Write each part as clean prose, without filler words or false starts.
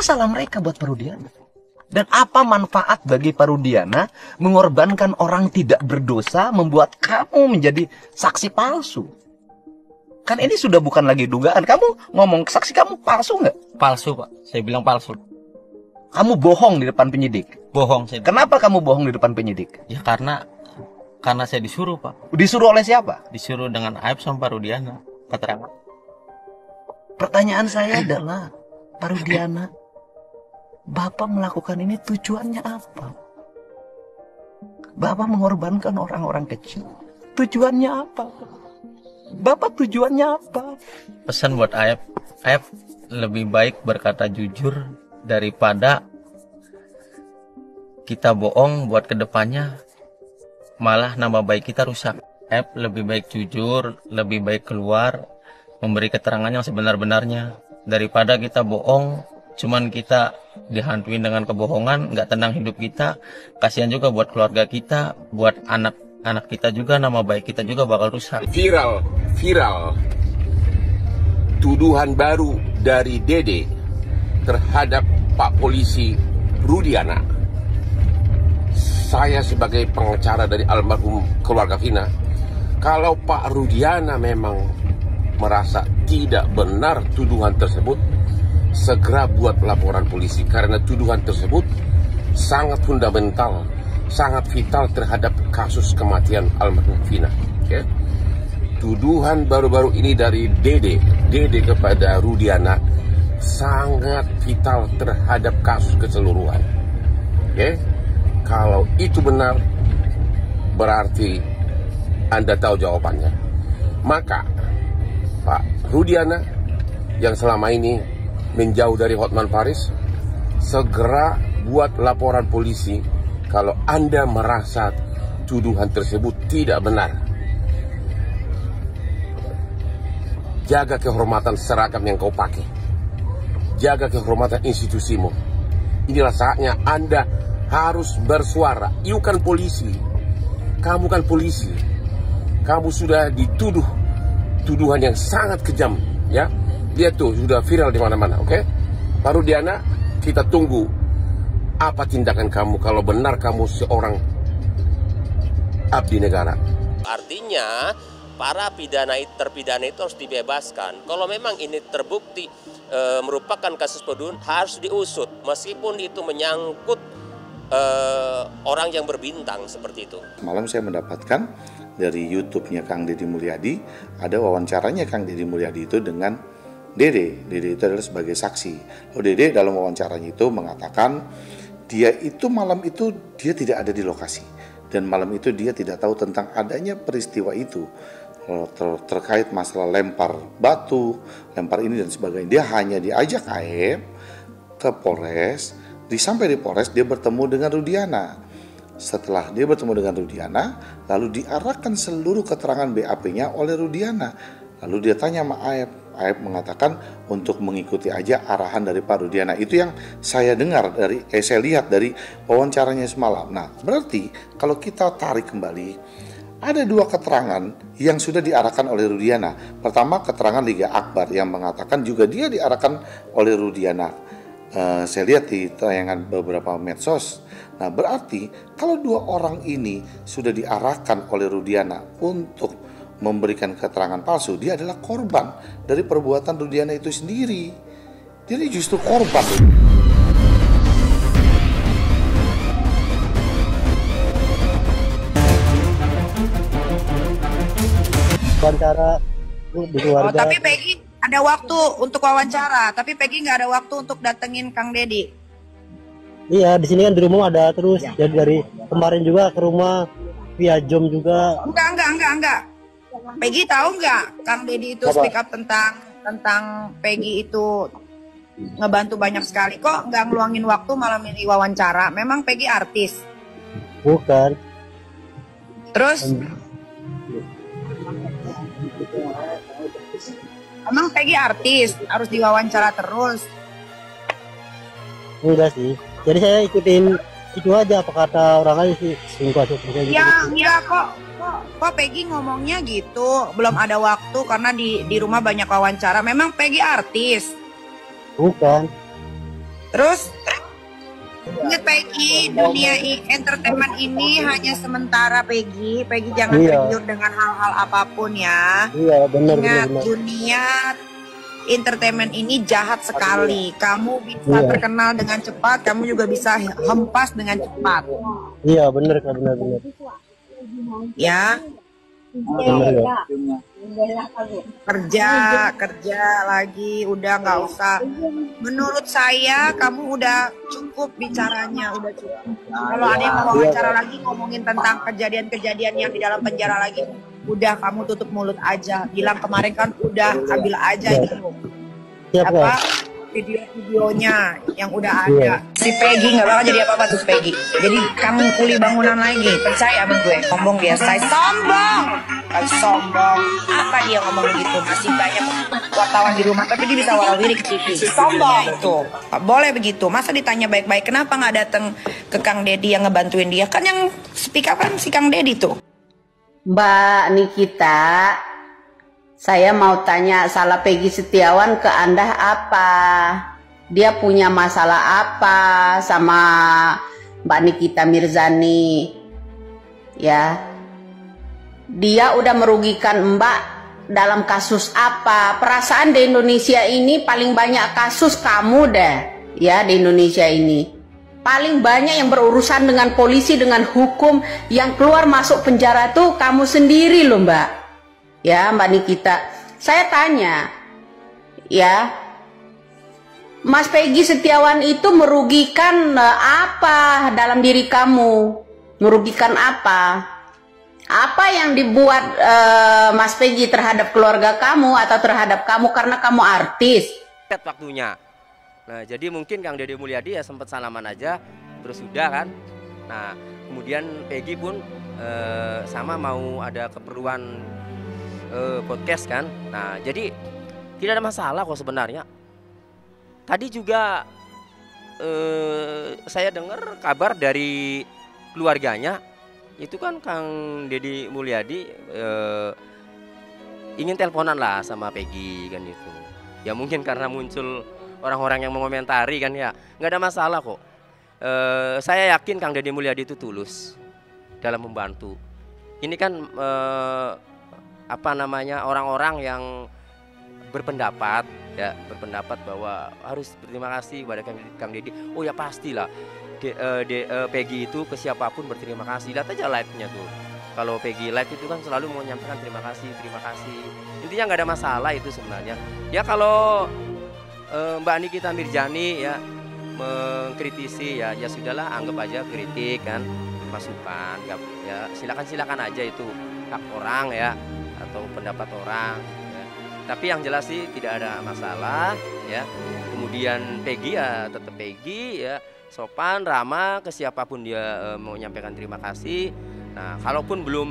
Apa salah mereka buat Parudiana? Dan apa manfaat bagi Parudiana mengorbankan orang tidak berdosa, membuat kamu menjadi saksi palsu? Kan ini sudah bukan lagi dugaan. Kamu ngomong saksi kamu palsu nggak? Palsu, Pak. Saya bilang palsu. Kamu bohong di depan penyidik. Bohong saya. Kenapa kamu bohong di depan penyidik? Ya karena saya disuruh, Pak. Disuruh oleh siapa? Disuruh dengan Aib sama Parudiana. Keterangan. Pertanyaan saya adalah, Parudiana, Bapak melakukan ini tujuannya apa? Bapak mengorbankan orang-orang kecil. Tujuannya apa? Bapak tujuannya apa? Pesan buat Aib. Aib lebih baik berkata jujur daripada kita bohong buat kedepannya malah nama baik kita rusak. Aib lebih baik jujur, lebih baik keluar memberi keterangan yang sebenar-benarnya daripada kita bohong, cuman kita dihantuin dengan kebohongan, nggak tenang hidup kita. Kasihan juga buat keluarga kita, buat anak kita juga, nama baik kita juga bakal rusak. Viral tuduhan baru dari Dede terhadap Pak Polisi Rudiana. Saya sebagai pengacara dari almarhum keluarga Vina, kalau Pak Rudiana memang merasa tidak benar tuduhan tersebut, segera buat laporan polisi, karena tuduhan tersebut sangat fundamental, sangat vital terhadap kasus kematian almarhum Vina. Okay? Tuduhan baru-baru ini dari Dede kepada Rudiana sangat vital terhadap kasus keseluruhan. Okay? Kalau itu benar, berarti Anda tahu jawabannya. Maka Pak Rudiana yang selama ini menjauh dari Hotman Paris, segera buat laporan polisi kalau Anda merasa tuduhan tersebut tidak benar. Jaga kehormatan seragam yang kau pakai. Jaga kehormatan institusimu. Inilah saatnya Anda harus bersuara. You kan polisi. Kamu kan polisi. Kamu sudah dituduh tuduhan yang sangat kejam, ya. Dia tuh sudah viral di mana-mana, oke? Pak Rudiana, kita tunggu apa tindakan kamu kalau benar kamu seorang abdi negara. Artinya para terpidana itu harus dibebaskan. Kalau memang ini terbukti merupakan kasus pembunuhan, harus diusut meskipun itu menyangkut orang yang berbintang seperti itu. Malam saya mendapatkan dari YouTube-nya Kang Deddy Mulyadi, ada wawancaranya Kang Deddy Mulyadi itu dengan Dede. Dede itu adalah sebagai saksi. Lalu Dede dalam wawancaranya itu mengatakan dia itu malam itu dia tidak ada di lokasi, dan malam itu dia tidak tahu tentang adanya peristiwa itu terkait masalah lempar batu, lempar ini dan sebagainya. Dia hanya diajak Aib ke Polres. Sampai di Polres dia bertemu dengan Rudiana. Setelah dia bertemu dengan Rudiana, lalu diarahkan seluruh keterangan BAP-nya oleh Rudiana. Lalu dia tanya sama Aib. Aib mengatakan untuk mengikuti aja arahan dari Pak Rudiana. Itu yang saya dengar saya lihat dari wawancaranya semalam. Nah, berarti kalau kita tarik kembali, ada dua keterangan yang sudah diarahkan oleh Rudiana. Pertama, keterangan Liga Akbar yang mengatakan juga dia diarahkan oleh Rudiana. Saya lihat di tayangan beberapa medsos. Nah, berarti kalau dua orang ini sudah diarahkan oleh Rudiana untuk memberikan keterangan palsu, dia adalah korban dari perbuatan Rudiana itu sendiri. Jadi justru korban. Wawancara di keluarga. Oh, tapi Peggy ada waktu untuk wawancara, tapi Peggy nggak ada waktu untuk datengin Kang Deddy. Iya, di sini kan di rumah ada terus. Ya. Jadi dari kemarin juga ke rumah via Zoom juga. Enggak. Peggy tahu nggak Kang Deddy itu speak up tentang Peggy itu ngebantu banyak sekali. Kok nggak ngeluangin waktu malam ini wawancara? Memang Peggy artis? Bukan. Terus? Emang Peggy artis, harus diwawancara terus? Enggak sih. Jadi saya ikutin itu aja apa kata orang aja sih. Ya kok Peggy ngomongnya gitu, belum ada waktu karena di rumah banyak wawancara. Memang Peggy artis? Bukan. Terus ingat Peggy, dunia entertainment ini hanya sementara Peggy. Peggy jangan tergiur dengan hal-hal apapun ya. Iya, benar. Ingat, dunia entertainment ini jahat sekali. Kamu bisa terkenal dengan cepat, kamu juga bisa hempas dengan cepat. Iya, benar. Ya. Benar ya. Kerja lagi, udah nggak usah. Menurut saya kamu udah cukup bicaranya, udah cukup. Kalau ada yang mau wawancara lagi ngomongin tentang kejadian-kejadian yang di dalam penjara lagi, udah kamu tutup mulut aja. Bilang kemarin kan udah ambil aja gitu. Apa video-videonya yang udah ada. Si Peggy nggak bakal jadi apa-apa tuh Peggy. Jadi kamu kuli bangunan lagi. Percaya sama gue. Sombong dia, saya sombong. Sombong. Apa dia ngomong gitu? Masih banyak wartawan di rumah, tapi dia bisa warawiri ke TV. Sombong itu. Gak boleh begitu. Masa ditanya baik-baik, kenapa nggak datang ke Kang Deddy yang ngebantuin dia? Kan yang speak up kan si Kang Deddy tuh. Mbak Nikita, saya mau tanya, salah Peggy Setiawan ke Anda apa? Dia punya masalah apa sama Mbak Nikita Mirzani? Ya, dia udah merugikan Mbak dalam kasus apa? Perasaan di Indonesia ini paling banyak kasus kamu deh, ya di Indonesia ini. Paling banyak yang berurusan dengan polisi, dengan hukum, yang keluar masuk penjara tuh kamu sendiri loh Mbak. Ya Mbak Nikita, saya tanya, ya, Mas Peggy Setiawan itu merugikan apa dalam diri kamu? Merugikan apa? Apa yang dibuat Mas Peggy terhadap keluarga kamu atau terhadap kamu karena kamu artis? Waktunya. Nah, jadi mungkin Kang Deddy Mulyadi ya sempat salaman aja, terus sudah kan. Nah, kemudian Peggy pun sama mau ada keperluan podcast kan. Nah, jadi tidak ada masalah kok sebenarnya. Tadi juga saya dengar kabar dari keluarganya, itu kan Kang Deddy Mulyadi ingin teleponan lah sama Peggy kan itu. Ya mungkin karena muncul orang-orang yang mengomentari kan ya, nggak ada masalah kok. Saya yakin Kang Deddy Mulyadi itu tulus dalam membantu. Ini kan apa namanya, orang-orang yang berpendapat ya, berpendapat bahwa harus berterima kasih kepada Kang Deddy. Oh ya pastilah Peggy itu ke siapapun berterima kasih. Lihat aja live-nya tuh. Kalau Peggy live itu kan selalu mau menyampaikan terima kasih. Intinya nggak ada masalah itu sebenarnya. Ya kalau Mbak Nikita Mirzani ya mengkritisi ya sudahlah, anggap aja kritik kan, masukan ya silakan aja, itu hak orang ya atau pendapat orang ya. Tapi yang jelas sih tidak ada masalah ya. Kemudian Peggy ya tetap Peggy ya, sopan, ramah ke siapapun dia mau menyampaikan terima kasih. Nah, kalaupun belum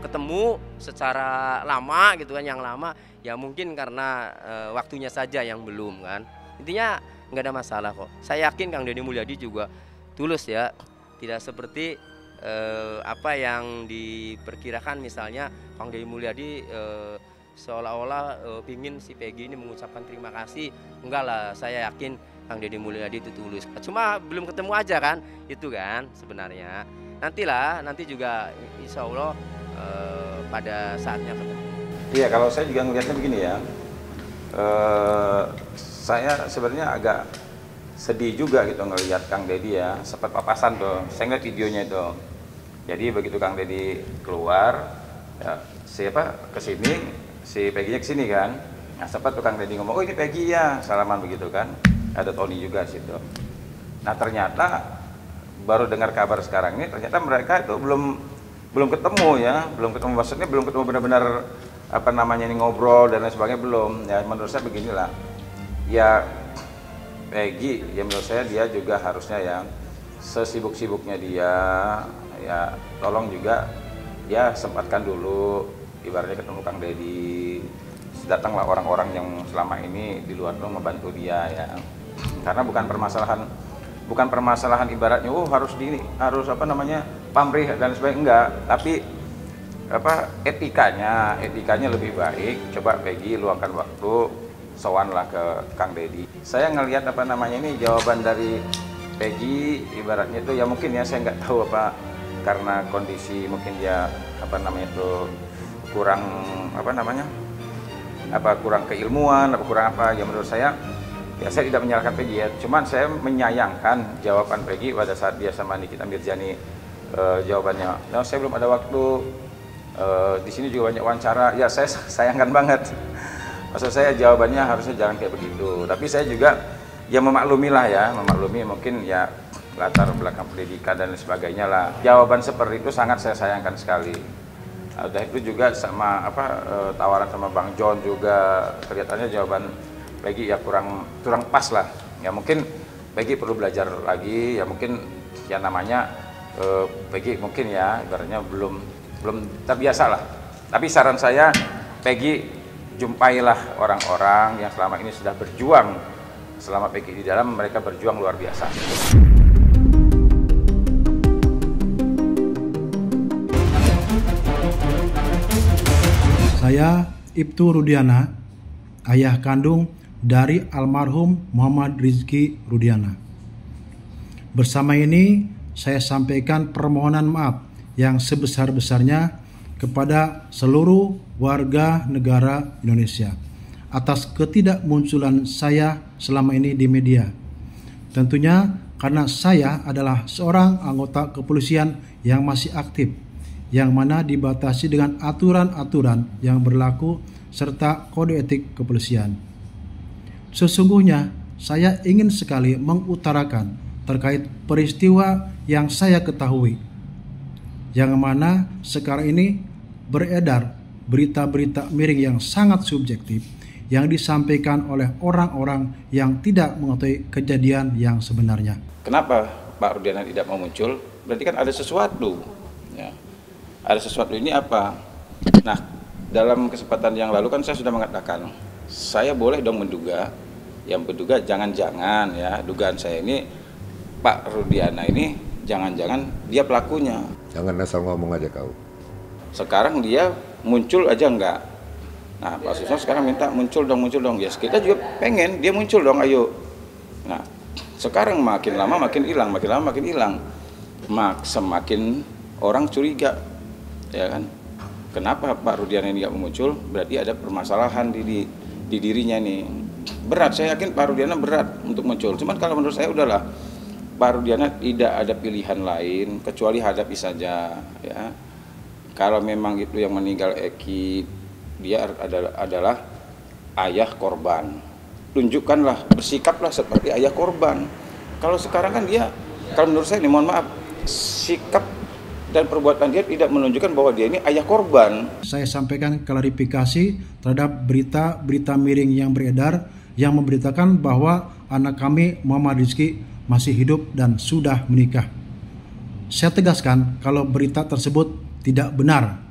ketemu secara lama gitu kan, yang lama ya mungkin karena waktunya saja yang belum kan. Intinya nggak ada masalah kok. Saya yakin Kang Deddy Mulyadi juga tulus ya, tidak seperti apa yang diperkirakan, misalnya Kang Deddy Mulyadi seolah-olah pingin si Peggy ini mengucapkan terima kasih. Enggak lah, saya yakin Kang Deddy Mulyadi itu tulus. Cuma belum ketemu aja kan, itu kan sebenarnya. Nanti juga insya Allah pada saatnya ketemu. Iya, kalau saya juga ngelihatnya begini ya, saya sebenarnya agak sedih juga gitu ngelihat Kang Deddy ya, sempat papasan tuh, saya ngeliat videonya itu. Jadi begitu Kang Deddy keluar, ya, siapa kesini, si Peggy-nya kesini kan, nah sempat tuh Kang Deddy ngomong, oh ini Peggy ya, salaman begitu kan, ada Tony juga situ. Nah ternyata baru dengar kabar sekarang ini, ternyata mereka itu belum ketemu ya, maksudnya belum ketemu benar-benar apa namanya ini ngobrol dan lain sebagainya, belum. Ya menurut saya beginilah, ya Peggy ya menurut saya dia juga harusnya yang sesibuk-sibuknya dia ya tolong juga ya sempatkan dulu ibaratnya ketemu Kang Deddy, datanglah orang-orang yang selama ini di luar tuh membantu dia ya, karena bukan permasalahan ibaratnya harus apa namanya pamrih dan sebagainya, enggak, tapi apa etikanya lebih baik. Coba Peggy luangkan waktu sowan lah ke Kang Deddy. Saya ngelihat apa namanya ini jawaban dari Peggy ibaratnya itu ya mungkin ya saya nggak tahu apa karena kondisi mungkin dia apa namanya itu kurang apa namanya kurang keilmuan apa kurang apa ya menurut saya ya saya tidak menyalahkan Peggy ya, cuman saya menyayangkan jawaban Peggy pada saat dia sama Nikita Mirzani jawabannya. Nah, saya belum ada waktu di sini juga banyak wawancara ya, saya sayangkan banget. Maksud saya jawabannya harusnya jangan kayak begitu, tapi saya juga ya memaklumi lah ya, memaklumi mungkin ya latar belakang pendidikan dan sebagainya lah. Jawaban seperti itu sangat saya sayangkan sekali. Udah itu juga sama tawaran sama Bang John juga kelihatannya jawaban Peggy ya kurang pas lah. Ya mungkin Peggy perlu belajar lagi ya, mungkin ya namanya Peggy mungkin ya ibaratnya belum terbiasa lah. Tapi saran saya Peggy jumpailah orang-orang yang selama ini sudah berjuang. Selama Peggy di dalam, mereka berjuang luar biasa. Saya Ibtu Rudiana, ayah kandung dari almarhum Muhammad Rizky Rudiana. Bersama ini saya sampaikan permohonan maaf yang sebesar-besarnya kepada seluruh warga negara Indonesia atas ketidakmunculan saya selama ini di media. Tentunya karena saya adalah seorang anggota kepolisian yang masih aktif, yang mana dibatasi dengan aturan-aturan yang berlaku serta kode etik kepolisian. Sesungguhnya saya ingin sekali mengutarakan terkait peristiwa yang saya ketahui, yang mana sekarang ini beredar berita-berita miring yang sangat subjektif yang disampaikan oleh orang-orang yang tidak mengetahui kejadian yang sebenarnya. Kenapa Pak Rudiana tidak mau muncul? Berarti kan ada sesuatu. Ya. Ada sesuatu ini apa? Nah, dalam kesempatan yang lalu kan saya sudah mengatakan, saya boleh dong menduga, yang menduga jangan-jangan ya, dugaan saya ini Pak Rudiana ini jangan-jangan dia pelakunya. Jangan asal ngomong aja kau. Sekarang dia muncul aja enggak. Nah, Pak Susno sekarang minta muncul dong. Ya, kita juga pengen dia muncul dong, ayo. Nah, sekarang makin lama makin hilang, semakin orang curiga, ya kan? Kenapa Pak Rudiana ini nggak muncul? Berarti ada permasalahan di dirinya nih. Berat, saya yakin Pak Rudiana berat untuk muncul. Cuman kalau menurut saya udahlah, Pak Rudiana tidak ada pilihan lain kecuali hadapi saja, ya. Kalau memang itu yang meninggal Eki, dia adalah ayah korban. Tunjukkanlah, bersikaplah seperti ayah korban. Kalau sekarang kan dia, kalau menurut saya ini mohon maaf, sikap dan perbuatan dia tidak menunjukkan bahwa dia ini ayah korban. Saya sampaikan klarifikasi terhadap berita-berita miring yang beredar yang memberitakan bahwa anak kami Muhammad Rizky masih hidup dan sudah menikah. Saya tegaskan kalau berita tersebut tidak benar,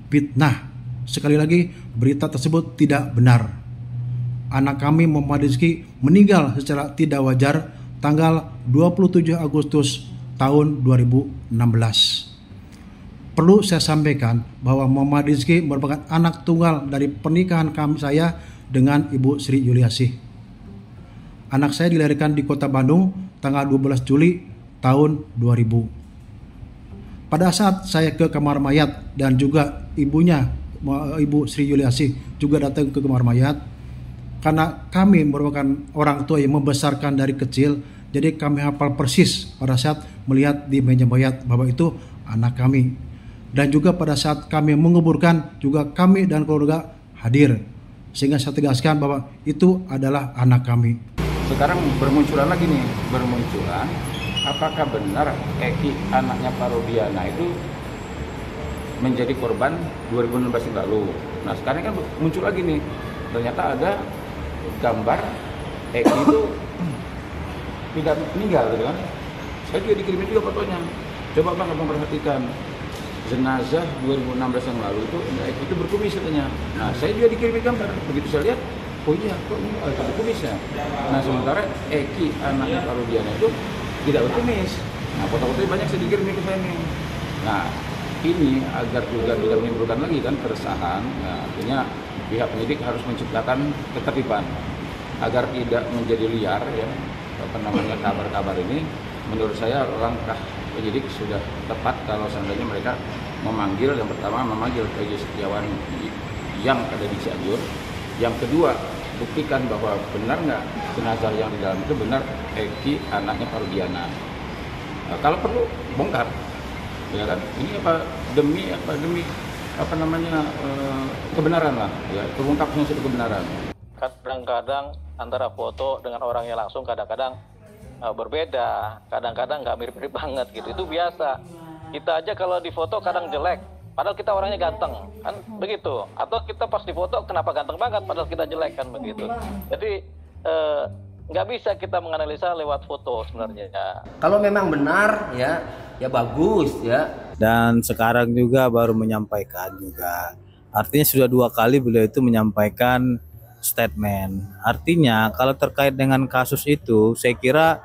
fitnah. Sekali lagi, berita tersebut tidak benar. Anak kami Muhammad Rizky meninggal secara tidak wajar tanggal 27 Agustus tahun 2016. Perlu saya sampaikan bahwa Muhammad Rizky merupakan anak tunggal dari pernikahan saya dengan Ibu Sri Yuliasih. Anak saya dilahirkan di Kota Bandung tanggal 12 Juli tahun 2000. Pada saat saya ke kamar mayat dan juga ibunya, Ibu Sri Yuliasih juga datang ke kamar mayat, karena kami merupakan orang tua yang membesarkan dari kecil, jadi kami hafal persis pada saat melihat di meja mayat bahwa itu anak kami. Dan juga pada saat kami menguburkan juga kami dan keluarga hadir, sehingga saya tegaskan bahwa itu adalah anak kami. Sekarang bermunculan lagi nih, apakah benar Eki anaknya Pak Rudiana itu menjadi korban 2016 yang lalu. Nah sekarang kan muncul lagi nih, ternyata ada gambar Eki itu tidak meninggal gitu kan. Saya juga dikirimin juga fotonya. Coba Bang abang perhatikan, jenazah 2016 yang lalu itu Eki itu berkumis katanya. Nah saya juga dikirimin gambar, begitu saya lihat, oh iya kok ini ada berkumis ya. Nah sementara Eki anaknya Pak Rudiana itu tidak berkumis. Nah foto-fotonya banyak saya dikirimin ke saya nih. Nah ini agar juga tidak menimbulkan lagi kan keresahan, nah, artinya pihak penyidik harus menciptakan ketertiban agar tidak menjadi liar ya kabar-kabar ini. Menurut saya langkah penyidik sudah tepat kalau seandainya mereka memanggil, yang pertama memanggil Peggy Setiawan yang ada di Cianjur, yang kedua buktikan bahwa benar nggak jenazah yang di dalam itu benar Eki anaknya Pak Rudiana. Nah, kalau perlu bongkar, ya kan? Ini demi kebenaran lah, ya terungkapnya suatu kebenaran. Kadang-kadang antara foto dengan orangnya langsung kadang-kadang berbeda, kadang-kadang nggak mirip-mirip banget gitu. Itu biasa. Kita aja kalau di foto kadang jelek, padahal kita orangnya ganteng, kan begitu. Atau kita pas di foto kenapa ganteng banget, padahal kita jelek, kan begitu. Jadi nggak bisa kita menganalisa lewat foto sebenarnya. Kalau memang benar ya bagus ya. Dan sekarang juga baru menyampaikan juga. Artinya sudah 2 kali beliau itu menyampaikan statement. Artinya kalau terkait dengan kasus itu, saya kira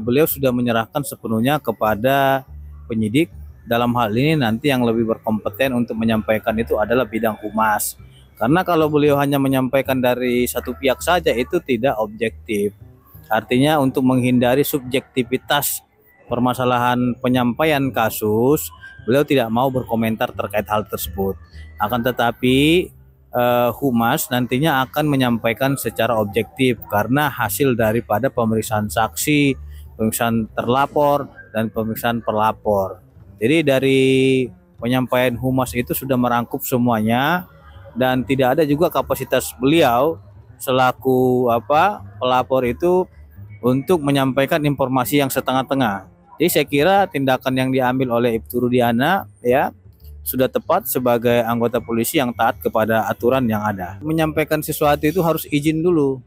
beliau sudah menyerahkan sepenuhnya kepada penyidik. Dalam hal ini nanti yang lebih berkompeten untuk menyampaikan itu adalah bidang humas. Karena kalau beliau hanya menyampaikan dari satu pihak saja itu tidak objektif. Artinya untuk menghindari subjektivitas permasalahan penyampaian kasus, beliau tidak mau berkomentar terkait hal tersebut. Akan tetapi humas nantinya akan menyampaikan secara objektif karena hasil daripada pemeriksaan saksi, pemeriksaan terlapor, dan pemeriksaan pelapor. Jadi dari penyampaian humas itu sudah merangkup semuanya dan tidak ada juga kapasitas beliau selaku pelapor itu untuk menyampaikan informasi yang setengah-tengah. Jadi saya kira tindakan yang diambil oleh Ibtu Rudiana ya sudah tepat sebagai anggota polisi yang taat kepada aturan yang ada. Menyampaikan sesuatu itu harus izin dulu.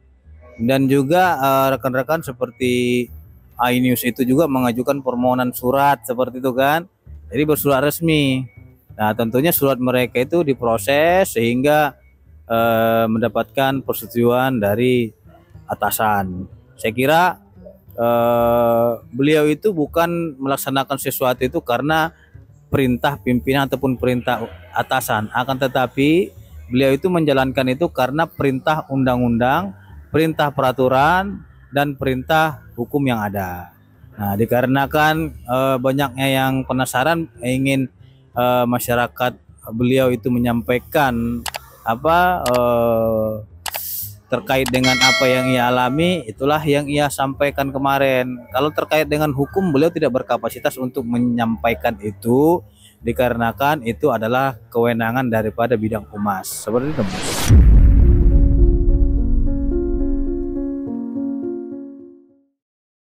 Dan juga rekan-rekan seperti iNews itu juga mengajukan permohonan surat seperti itu kan. Jadi bersurat resmi. Nah tentunya surat mereka itu diproses sehingga mendapatkan persetujuan dari atasan. Saya kira beliau itu bukan melaksanakan sesuatu itu karena perintah pimpinan ataupun perintah atasan, akan tetapi beliau itu menjalankan itu karena perintah undang-undang, perintah peraturan, dan perintah hukum yang ada. Nah, dikarenakan banyaknya yang penasaran ingin masyarakat beliau itu menyampaikan terkait dengan apa yang ia alami, itulah yang ia sampaikan kemarin. Kalau terkait dengan hukum, beliau tidak berkapasitas untuk menyampaikan itu, dikarenakan itu adalah kewenangan daripada bidang humas. Seperti itu, Mas.